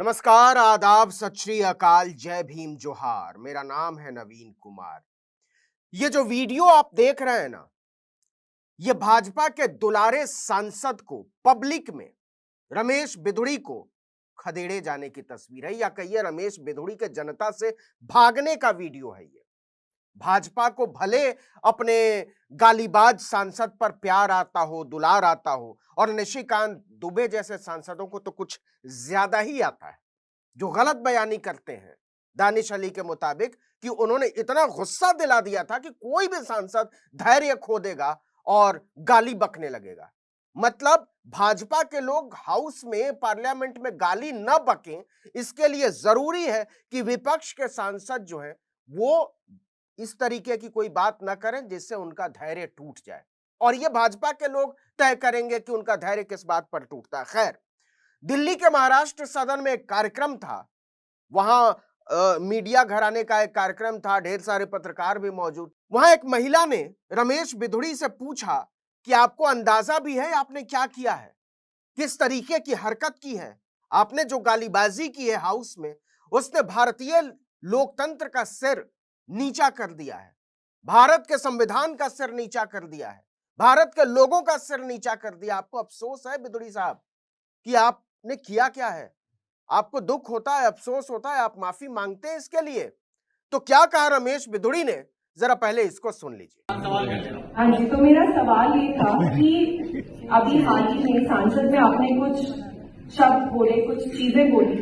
नमस्कार, आदाब, सत श्री अकाल, जय भीम, जोहार। मेरा नाम है नवीन कुमार। ये जो वीडियो आप देख रहे हैं ना, ये भाजपा के दुलारे सांसद को पब्लिक में रमेश बिधुड़ी को खदेड़े जाने की तस्वीर है, या कहिए रमेश बिधुड़ी के जनता से भागने का वीडियो है। ये भाजपा को भले अपने गालीबाज सांसद पर प्यार आता हो, दुलार आता हो, और निशिकांत दुबे जैसे सांसदों को तो कुछ ज्यादा ही आता है, जो गलत बयानी करते हैं दानिश अली के मुताबिक, कि उन्होंने इतना गुस्सा दिला दिया था कि कोई भी सांसद धैर्य खो देगा और गाली बकने लगेगा। मतलब भाजपा के लोग हाउस में, पार्लियामेंट में गाली न बकें, इसके लिए जरूरी है कि विपक्ष के सांसद जो हैं वो इस तरीके की कोई बात ना करें जिससे उनका धैर्य टूट जाए, और ये भाजपा के लोग तय करेंगे कि उनका धैर्य किस बात पर टूटता है। खैर, दिल्ली के महाराष्ट्र सदन में एक कार्यक्रम था, वहां मीडिया घराने का एक कार्यक्रम था, ढेर सारे पत्रकार भी मौजूद। वहां एक महिला ने रमेश बिधुड़ी से पूछा कि आपको अंदाजा भी है आपने क्या किया है, किस तरीके की हरकत की है, आपने जो गालीबाजी की है हाउस में, उसने भारतीय लोकतंत्र का सिर नीचा कर दिया है, भारत के संविधान का सिर नीचा कर दिया है, भारत के लोगों का सिर नीचा कर दिया। आपको अफसोस है बिधुड़ी साहब कि आपने किया क्या है? आपको दुख होता है, अफसोस होता है, आप माफी मांगते हैं इसके लिए? तो क्या कहा रमेश बिधुड़ी ने, जरा पहले इसको सुन लीजिए। हाँ जी, तो मेरा सवाल ये था कि अभी हाल ही में सांसद में आपने कुछ शब्द बोले, कुछ चीजें बोली,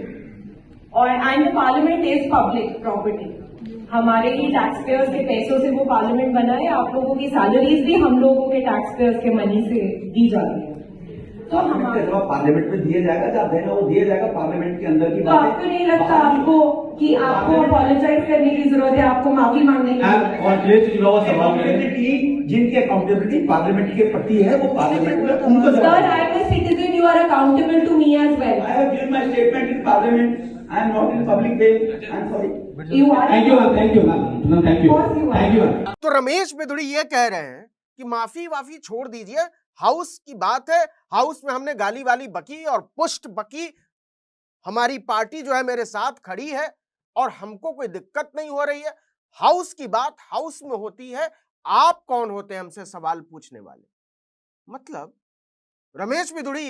और and the parliament is public property. हमारे ही टैक्स पेयर्स के पैसों से वो पार्लियामेंट बना है, आप लोगों की सैलरीज भी हम लोगों के टैक्स पेयर्स के मनी से दी जाती है। तो हमारे पार्लियामेंट में दिया जाएगा, जब देना वो दिया जाएगा पार्लियामेंट के अंदर की। तो आपको नहीं लगता आपको कि आपको अपोलोजाइज करने की जरूरत है, आपको माफी मांगने की? जिनकी अकाउंटेबिलिटी पार्लियामेंट के प्रति है वो पार्लियामेंट में उनको। Sir, I am a citizen. You are accountable to me as well. I have given my statement in parliament. I am not in public way. I am sorry. You are. Thank you, ma'am. Thank you, ma'am. No, thank you. Of course you are. Thank you, ma'am. तो रमेश बिधुड़ी ये कह रहे हैं कि माफी वाफी छोड़ दीजिए, house की बात है, हाउस में हमने गाली वाली बकी और पुष्ट बकी, हमारी पार्टी जो है मेरे साथ खड़ी है और हमको कोई दिक्कत नहीं हो रही है। हाउस की बात हाउस में होती है, आप कौन होते हैं हमसे सवाल पूछने वाले? मतलब रमेश बिधुड़ी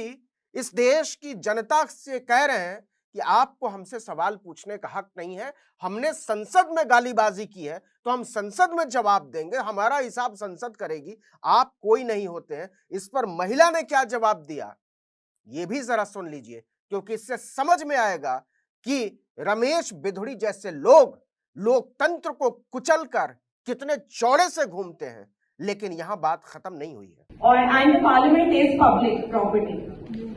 इस देश की जनता से कह रहे हैं कि आपको हमसे सवाल पूछने का हक नहीं है, हमने संसद में गालीबाजी की है तो हम संसद में जवाब देंगे, हमारा हिसाब संसद करेगी, आप कोई नहीं होते हैं। इस पर महिला ने क्या जवाब दिया ये भी जरा सुन लीजिए, क्योंकि इससे समझ में आएगा कि रमेश बिधुड़ी जैसे लोग लोकतंत्र को कुचलकर कितने चौड़े से घूमते हैं। लेकिन यहां बात खत्म नहीं हुई है। और and the parliament is public property.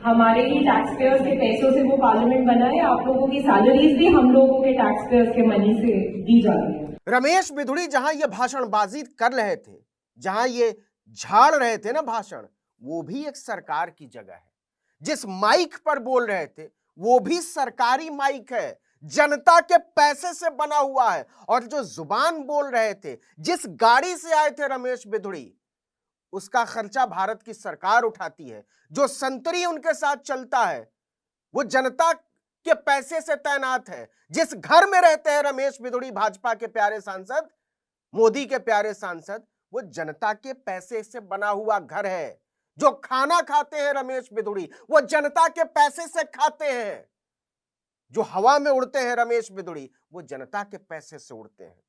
हमारे ही टैक्स पेयर्स के पैसों से वो पार्लियामेंट बना है, आप लोगों की सैलरीज भी हम लोगों के टैक्स पेयर्स के मनी से दी जाती है। रमेश बिधुड़ी जहां ये भाषणबाजी कर रहे थे, जहां ये झाड़ रहे थे ना भाषण, वो भी एक सरकार की जगह है। जिस माइक पर बोल रहे थे वो भी सरकारी माइक है, जनता के पैसे से बना हुआ है। और जो जुबान बोल रहे थे, जिस गाड़ी से आए थे रमेश बिधुड़ी, उसका खर्चा भारत की सरकार उठाती है। जो संतरी उनके साथ चलता है वो जनता के पैसे से तैनात है। जिस घर में रहते हैं रमेश बिधुड़ी, भाजपा के प्यारे सांसद, मोदी के प्यारे सांसद, वो जनता के पैसे से बना हुआ घर है। जो खाना खाते हैं रमेश बिधुड़ी, वो जनता के पैसे से खाते हैं। जो हवा में उड़ते हैं रमेश बिधुड़ी, वो जनता के पैसे से उड़ते हैं।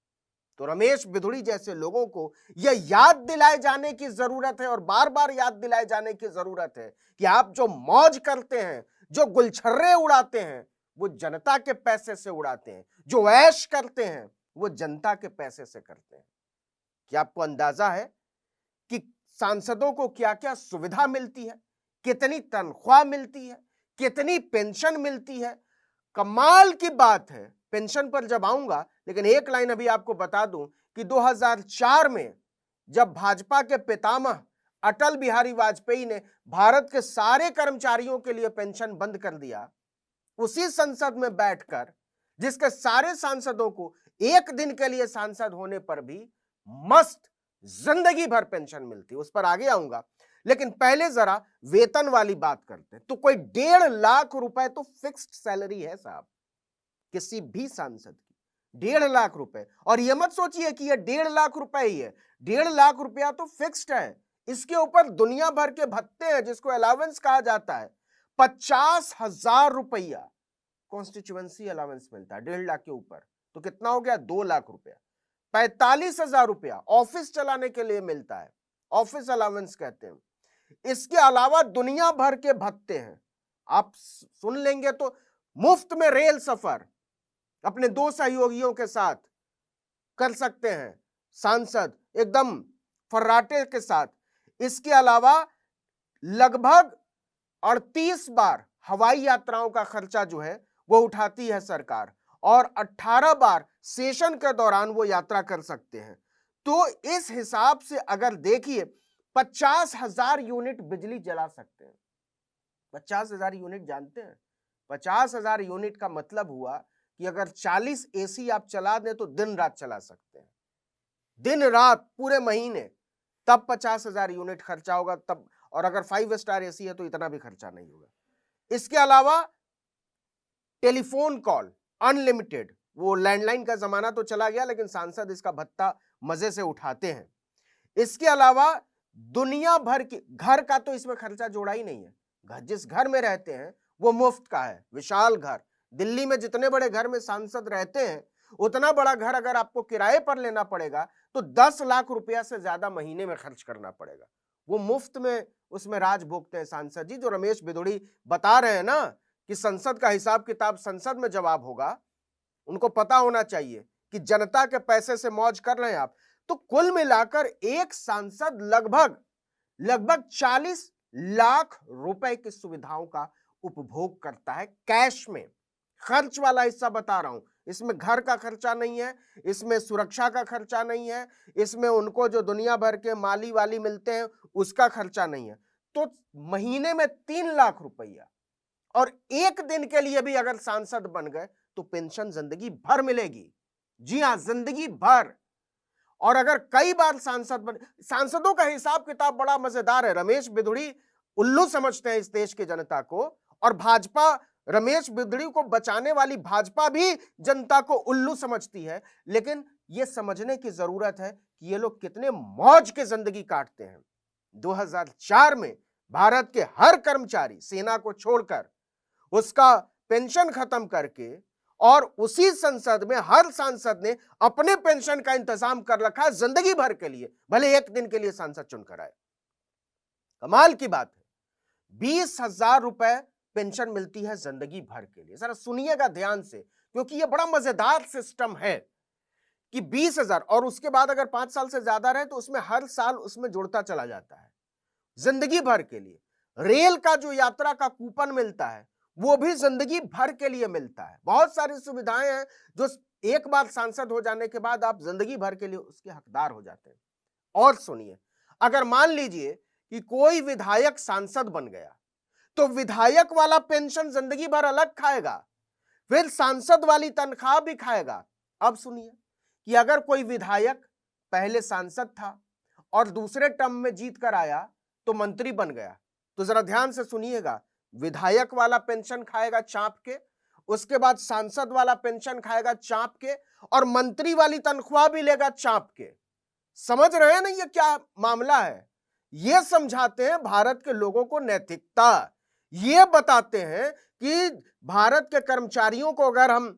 तो रमेश बिधुड़ी जैसे लोगों को यह याद दिलाए जाने की जरूरत है, और बार बार याद दिलाए जाने की जरूरत है कि आप जो मौज करते हैं, जो गुलछर्रे उड़ाते हैं, वो जनता के पैसे से उड़ाते हैं। जो ऐश करते हैं वो जनता के पैसे से करते हैं। क्या आपको अंदाजा है कि सांसदों को क्या क्या सुविधा मिलती है, कितनी तनख्वाह मिलती है, कितनी पेंशन मिलती है? कमाल की बात है। पेंशन पर जब आऊंगा, लेकिन एक लाइन अभी आपको बता दूं कि 2004 में जब भाजपा के पितामह अटल बिहारी वाजपेयी ने भारत के सारे कर्मचारियों के लिए पेंशन बंद कर दिया, उसी संसद में बैठकर, जिसके सारे सांसदों को एक दिन के लिए सांसद होने पर भी मस्त जिंदगी भर पेंशन मिलती है, उस पर आगे आऊंगा। लेकिन पहले जरा वेतन वाली बात करते हैं। तो कोई 1.5 लाख रुपए तो फिक्स्ड सैलरी है साहब, किसी भी सांसद की 1.5 लाख रुपए। और यह मत सोचिए कि यह 1.5 लाख रुपए ही है, 1.5 लाख रुपया तो फिक्स्ड है। इसके ऊपर दुनिया भर के भत्ते हैं जिसको अलावेंस कहा जाता है। 50,000 रुपया कॉन्स्टिट्यूएंसी अलावेंस मिलता है 1.5 लाख के ऊपर, तो कितना हो गया 2 लाख रुपया। 45,000 रुपया ऑफिस चलाने के लिए मिलता है, ऑफिस अलावेंस कहते हैं। इसके अलावा दुनिया भर के भत्ते हैं, आप सुन लेंगे तो मुफ्त में रेल सफर अपने 2 सहयोगियों के साथ कर सकते हैं सांसद, एकदम फर्राटे के साथ। इसके अलावा लगभग 38 बार हवाई यात्राओं का खर्चा जो है वो उठाती है सरकार, और 18 बार सेशन के दौरान वो यात्रा कर सकते हैं। तो इस हिसाब से अगर देखिए 50,000 यूनिट बिजली जला सकते हैं। 50,000 यूनिट जानते हैं? 50,000 यूनिट का मतलब हुआ कि अगर 40 एसी आप चला दें तो दिन रात चला सकते हैं, दिन रात पूरे महीने, तब 50,000 यूनिट खर्चा होगा तब। और अगर 5 स्टार एसी है तो इतना भी खर्चा नहीं होगा। इसके अलावा टेलीफोन कॉल अनलिमिटेड, वो लैंडलाइन का जमाना तो चला गया, लेकिन सांसद इसका भत्ता मजे से उठाते हैं। इसके अलावा दुनिया भर के घर का तो इसमें खर्चा जोड़ा ही नहीं है। जिस घर में रहते हैं वो मुफ्त का है, विशाल घर। दिल्ली में जितने बड़े घर में सांसद रहते हैं उतना बड़ा घर अगर आपको किराए पर लेना पड़ेगा तो 10 लाख रुपया से ज्यादा महीने में खर्च करना पड़ेगा। वो मुफ्त में उसमें राज भोगते हैं सांसद जी। जो रमेश बिधूड़ी बता रहे हैं ना कि संसद का हिसाब किताब संसद में जवाब होगा, उनको पता होना चाहिए कि जनता के पैसे से मौज कर रहे हैं आप। तो कुल मिलाकर एक सांसद लगभग 40 लाख रुपए की सुविधाओं का उपभोग करता है कैश में। खर्च वाला हिस्सा बता रहा हूं, इसमें घर का खर्चा नहीं है, इसमें सुरक्षा का खर्चा नहीं है, इसमें उनको जो दुनिया भर के माली वाली मिलते हैं उसका खर्चा नहीं है। तो महीने में 3 लाख रुपया, और एक दिन के लिए भी अगर सांसद बन गए तो पेंशन जिंदगी भर मिलेगी। जी हां, जिंदगी भर। और अगर कई बार सांसद बन, सांसदों का हिसाब किताब बड़ा मजेदार है। रमेश बिधूड़ी उल्लू समझते हैं इस देश की जनता को, और भाजपा, रमेश बिधूड़ी को बचाने वाली भाजपा भी जनता को उल्लू समझती है। लेकिन यह समझने की जरूरत है कि ये लोग कितने मौज के जिंदगी काटते हैं। 2004 में भारत के हर कर्मचारी सेना को छोड़कर उसका पेंशन खत्म करके, और उसी संसद में हर सांसद ने अपने पेंशन का इंतजाम कर रखा है जिंदगी भर के लिए, भले एक दिन के लिए सांसद चुनकर आए। कमाल की बात है, 20,000 रुपए पेंशन मिलती है जिंदगी भर के लिए। जरा सुनिएगा ध्यान से, क्योंकि यह बड़ा मजेदार सिस्टम है कि 20,000, और उसके बाद अगर 5 साल से ज्यादा रहे तो उसमें हर साल उसमें जुड़ता चला जाता है जिंदगी भर के लिए। रेल का जो यात्रा का कूपन मिलता है वो भी जिंदगी भर के लिए मिलता है। बहुत सारी सुविधाएं हैं जो एक बार सांसद हो जाने के बाद आप जिंदगी भर के लिए उसके हकदार हो जाते हैं। और सुनिए, अगर मान लीजिए कि कोई विधायक सांसद बन गया तो विधायक वाला पेंशन जिंदगी भर अलग खाएगा, फिर सांसद वाली तनख्वाह भी खाएगा। अब सुनिए कि अगर कोई विधायक पहले सांसद था और दूसरे टर्म में जीत कर आया तो मंत्री बन गया, तो जरा ध्यान से सुनिएगा, विधायक वाला पेंशन खाएगा चाप के, उसके बाद सांसद वाला पेंशन खाएगा चाप के, और मंत्री वाली तनख्वाह भी लेगा चाप के। समझ रहे हैं ना ये क्या मामला है? ये समझाते हैं भारत के लोगों को नैतिकता। ये बताते हैं कि भारत के कर्मचारियों को अगर हम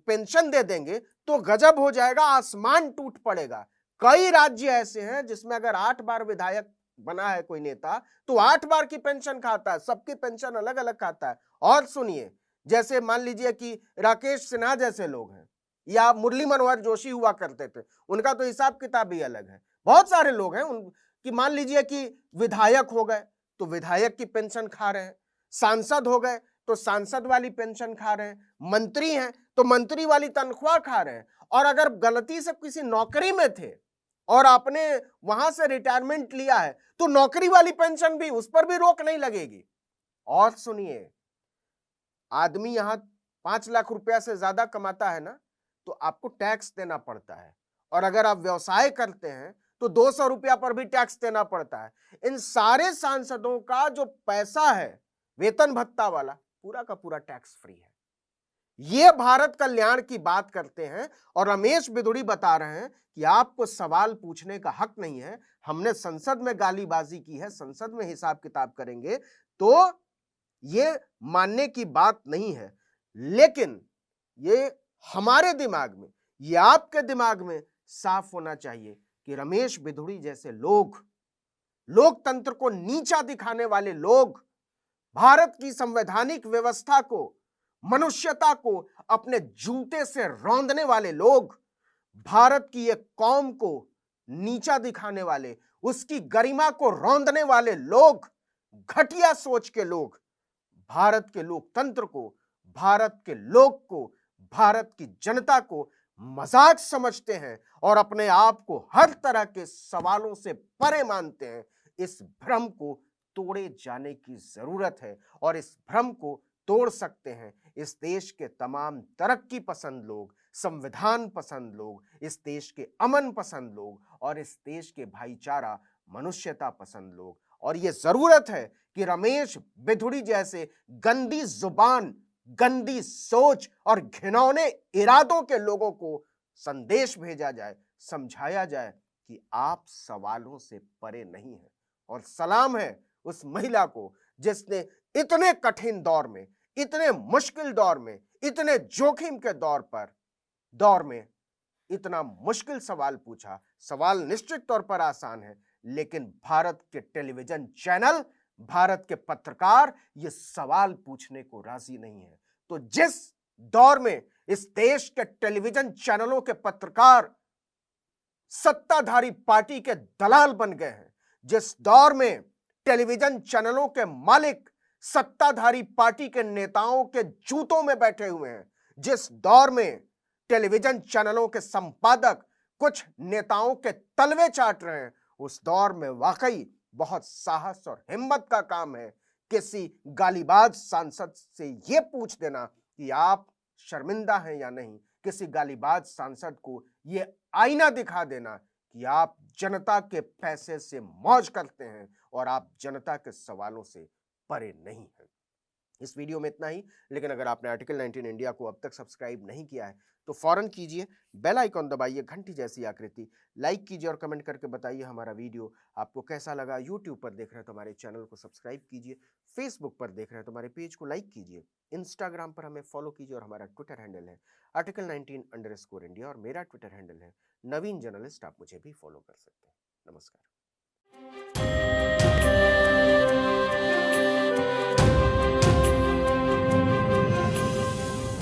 पेंशन दे देंगे तो गजब हो जाएगा, आसमान टूट पड़ेगा। कई राज्य ऐसे हैं जिसमें अगर 8 बार विधायक बना है कोई नेता तो 8 बार की पेंशन खाता है, सबकी पेंशन अलग अलग खाता है। और सुनिए, जैसे मान लीजिए कि राकेश सिन्हा जैसे लोग हैं, या मुरली मनोहर जोशी हुआ करते थे, उनका तो हिसाब किताब ही अलग है। बहुत सारे लोग हैं कि मान लीजिए कि विधायक हो गए तो विधायक की पेंशन खा रहे हैं, सांसद हो गए तो सांसद वाली पेंशन खा रहे हैं, मंत्री हैं तो मंत्री वाली तनख्वाह खा रहे हैं। और अगर गलती से किसी नौकरी में थे और आपने वहां से रिटायरमेंट लिया है तो नौकरी वाली पेंशन भी, उस पर भी रोक नहीं लगेगी। और सुनिए, आदमी यहां 5 लाख रुपया से ज्यादा कमाता है ना तो आपको टैक्स देना पड़ता है, और अगर आप व्यवसाय करते हैं तो 200 रुपया पर भी टैक्स देना पड़ता है। इन सारे सांसदों का जो पैसा है वेतन भत्ता वाला, पूरा का पूरा टैक्स फ्री है। ये भारत कल्याण की बात करते हैं और रमेश बिधुड़ी बता रहे हैं कि आपको सवाल पूछने का हक नहीं है। हमने संसद में गालीबाजी की है, संसद में हिसाब किताब करेंगे, तो ये मानने की बात नहीं है। लेकिन ये हमारे दिमाग में, ये आपके दिमाग में साफ होना चाहिए कि रमेश बिधुड़ी जैसे लोग, लोकतंत्र को नीचा दिखाने वाले लोग, भारत की संवैधानिक व्यवस्था को, मनुष्यता को अपने जूते से रौंदने वाले लोग, भारत की एक कौम को नीचा दिखाने वाले, उसकी गरिमा को रौंदने वाले लोग, घटिया सोच के लोग भारत के लोकतंत्र को, भारत के लोग को, भारत की जनता को मजाक समझते हैं और अपने आप को हर तरह के सवालों से परे मानते हैं। इस भ्रम को तोड़े जाने की जरूरत है और इस भ्रम को तोड़ सकते हैं इस देश के तमाम तरक्की पसंद लोग, संविधान पसंद लोग, इस देश के अमन पसंद लोग और इस देश के भाईचारा, मनुष्यता पसंद लोग। और यह जरूरत है कि रमेश बिधुड़ी जैसे गंदी जुबान, गंदी सोच और घिनौने इरादों के लोगों को संदेश भेजा जाए, समझाया जाए कि आप सवालों से परे नहीं हैं। और सलाम है उस महिला को जिसने इतने कठिन दौर में, इतने मुश्किल दौर में, इतने जोखिम के दौर में इतना मुश्किल सवाल पूछा। सवाल निश्चित तौर पर आसान है, लेकिन भारत के टेलीविजन चैनल, भारत के पत्रकार ये सवाल पूछने को राजी नहीं है। तो जिस दौर में इस देश के टेलीविजन चैनलों के पत्रकार सत्ताधारी पार्टी के दलाल बन गए हैं, जिस दौर में टेलीविजन चैनलों के मालिक सत्ताधारी पार्टी के नेताओं के जूतों में बैठे हुए हैं, जिस दौर में टेलीविजन चैनलों के संपादक कुछ नेताओं के तलवे चाट रहे हैं, उस दौर में वाकई बहुत साहस और हिम्मत का काम है किसी गालीबाज सांसद से यह पूछ देना कि आप शर्मिंदा हैं या नहीं। किसी गालीबाज सांसद को यह आईना दिखा देना कि आप जनता के पैसे से मौज करते हैं और आप जनता के सवालों से परे नहीं हैं। इस वीडियो में इतना ही, लेकिन अगर आपने आर्टिकल 19 इंडिया को अब तक सब्सक्राइब नहीं किया है तो फौरन कीजिए, बेल आइकॉन दबाइए, घंटी जैसी आकृति, लाइक कीजिए और कमेंट करके बताइए हमारा वीडियो आपको कैसा लगा। यूट्यूब पर देख रहे हैं तो हमारे चैनल को सब्सक्राइब कीजिए, फेसबुक पर देख रहे हैं तो हमारे पेज को लाइक कीजिए, इंस्टाग्राम पर हमें फॉलो कीजिए और हमारा ट्विटर हैंडल है आर्टिकल 19_इंडिया और मेरा ट्विटर हैंडल है नवीन जर्नलिस्ट। आप मुझे भी फॉलो कर सकते हैं। नमस्कार।